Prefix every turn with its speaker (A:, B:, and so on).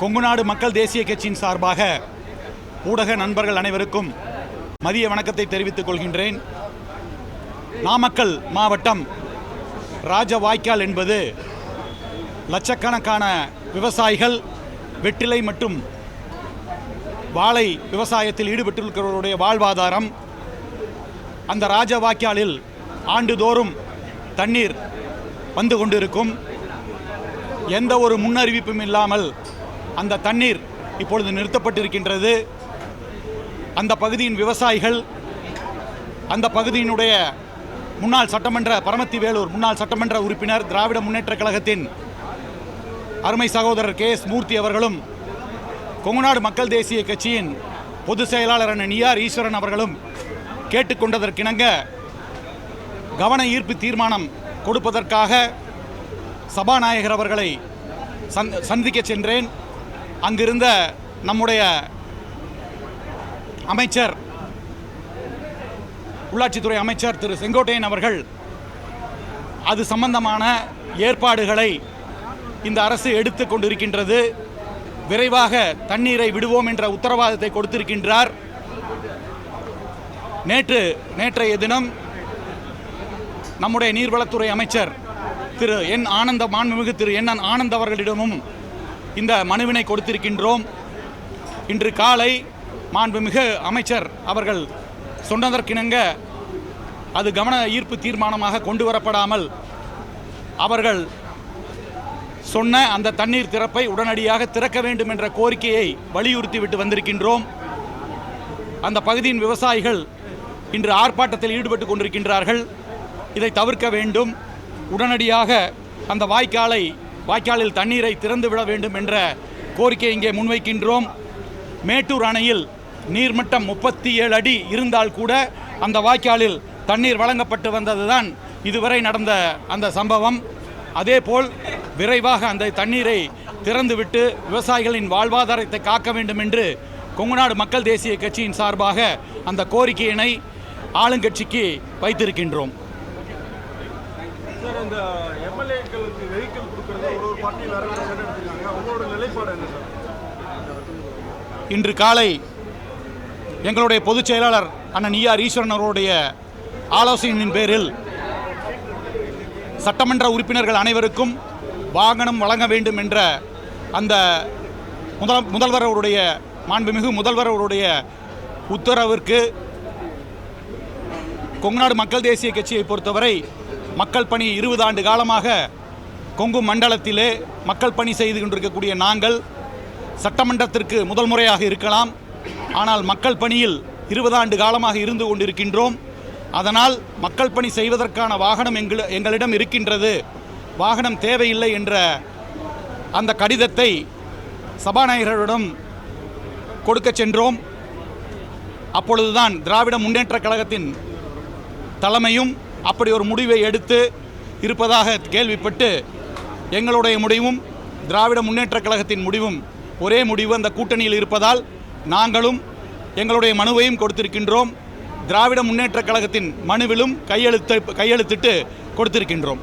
A: கொங்குநாடு மக்கள் தேசிய கட்சியின் சார்பாக ஊடக நண்பர்கள் அனைவருக்கும் மதிய வணக்கத்தை தெரிவித்துக் கொள்கின்றேன். நாமக்கல் மாவட்டம் ராஜவாய்க்கால் என்பது லட்சக்கணக்கான விவசாயிகள் வெற்றிலை மற்றும் வாழை விவசாயத்தில் ஈடுபட்டிருக்கிறவருடைய வாழ்வாதாரம். அந்த ராஜவாய்க்காலில் ஆண்டுதோறும் தண்ணீர் வந்து கொண்டிருக்கும். எந்த ஒரு முன்னறிவிப்பும் இல்லாமல் அந்த தண்ணீர் இப்பொழுது நிறுத்தப்பட்டிருக்கின்றது. அந்த பகுதியின் விவசாயிகள், அந்த பகுதியினுடைய முன்னாள் சட்டமன்ற பரமத்தி வேலூர் முன்னாள் சட்டமன்ற உறுப்பினர், திராவிட முன்னேற்றக் கழகத்தின் அருமை சகோதரர் கே.எஸ். மூர்த்தி அவர்களும், கொங்குநாடு மக்கள் தேசிய கட்சியின் பொதுச் செயலாளர் நிஆர் ஈஸ்வரன் அவர்களும் கேட்டுக்கொண்டதற்கிணங்க கவன ஈர்ப்பு தீர்மானம் கொடுப்பதற்காக சபாநாயகர் அவர்களை சந்திக்க சென்றேன். அங்கிருந்த நம்முடைய அமைச்சர், உள்ளாட்சித்துறை அமைச்சர் திரு செங்கோட்டையன் அவர்கள் அது சம்பந்தமான ஏற்பாடுகளை இந்த அரசு எடுத்து கொண்டிருக்கின்றது, விரைவாக தண்ணீரை விடுவோம் என்ற உத்தரவாதத்தை கொடுத்திருக்கின்றார். நேற்றைய தினம் நம்முடைய நீர்வளத்துறை அமைச்சர் திரு மாண்புமிகு திரு என் ஆனந்த் அவர்களிடமும் இந்த மனுவினை கொடுத்திருக்கின்றோம். இன்று காலை மாண்புமிகு அமைச்சர் அவர்கள் சொன்னதற்கிணங்க அது கவன ஈர்ப்பு தீர்மானமாக கொண்டு வரப்படாமல் அவர்கள் சொன்ன அந்த தண்ணீர் திறப்பை உடனடியாக திறக்க வேண்டும் என்ற கோரிக்கையை வலியுறுத்திவிட்டு வந்திருக்கின்றோம். அந்த பகுதியின் விவசாயிகள் இன்று ஆர்ப்பாட்டத்தில் ஈடுபட்டு கொண்டிருக்கின்றார்கள். இதை தவிர்க்க வேண்டும், உடனடியாக அந்த வாய்க்காலில் தண்ணீரை திறந்துவிட வேண்டும் என்ற கோரிக்கை இங்கே முன்வைக்கின்றோம். மேட்டூர் அணையில் நீர்மட்டம் 37 அடி இருந்தால் கூட அந்த வாய்க்காலில் தண்ணீர் வழங்கப்பட்டு வந்ததுதான் இதுவரை நடந்த அந்த சம்பவம். அதேபோல் விரைவாக அந்த தண்ணீரை திறந்துவிட்டு விவசாயிகளின் வாழ்வாதாரத்தை காக்க வேண்டும் என்று கொங்குநாடு மக்கள் தேசிய கட்சியின் சார்பாக அந்த கோரிக்கையினை ஆளுங்கட்சிக்கு வைத்திருக்கின்றோம்.
B: இந்த எம்எல்ஏக்களுக்கு வெஹிக்கிள் கொடுக்கிறது ஒரு பார்ட்டியில் எடுத்துருக்காங்க, உங்களோட நிலைப்பாடு என்ன சார்?
A: இன்று காலை எங்களுடைய பொதுச் செயலாளர் அண்ணன் நிஆர் ஈஸ்வரன் அவருடைய ஆலோசனையின் பேரில் சட்டமன்ற உறுப்பினர்கள் அனைவருக்கும் வாகனம் வழங்க வேண்டும் என்ற அந்த முதல்வர் அவருடைய மாண்புமிகு முதல்வர் அவருடைய உத்தரவிற்கு கொங்குநாடு மக்கள் தேசிய கட்சியை பொறுத்தவரை மக்கள் பணி 20 ஆண்டு காலமாக கொங்கு மண்டலத்திலே மக்கள் பணி செய்து கொண்டிருக்கக்கூடிய நாங்கள் சட்டமன்றத்திற்கு முதல் முறையாக இருக்கலாம், ஆனால் மக்கள் பணியில் 20 ஆண்டு காலமாக இருந்து கொண்டிருக்கின்றோம். அதனால் மக்கள் பணி செய்வதற்கான வாகனம் எங்களிடம் இருக்கின்றது, வாகனம் தேவையில்லை என்ற அந்த கடிதத்தை சபாநாயகரிடம் கொடுக்க சென்றோம். அப்பொழுதுதான் திராவிட முன்னேற்றக் கழகத்தின் தலைமையும் அப்படி ஒரு முடிவை எடுத்து இருப்பதாக கேள்விப்பட்டு எங்களுடைய முடிவும் திராவிட முன்னேற்றக் கழகத்தின் முடிவும் ஒரே முடிவு, அந்த கூட்டணியில் இருப்பதால் நாங்களும் எங்களுடைய மனுவையும் கொடுத்திருக்கின்றோம். திராவிட முன்னேற்றக் கழகத்தின் மனுவிலும் கையெழுத்திட்டு கொடுத்திருக்கின்றோம்.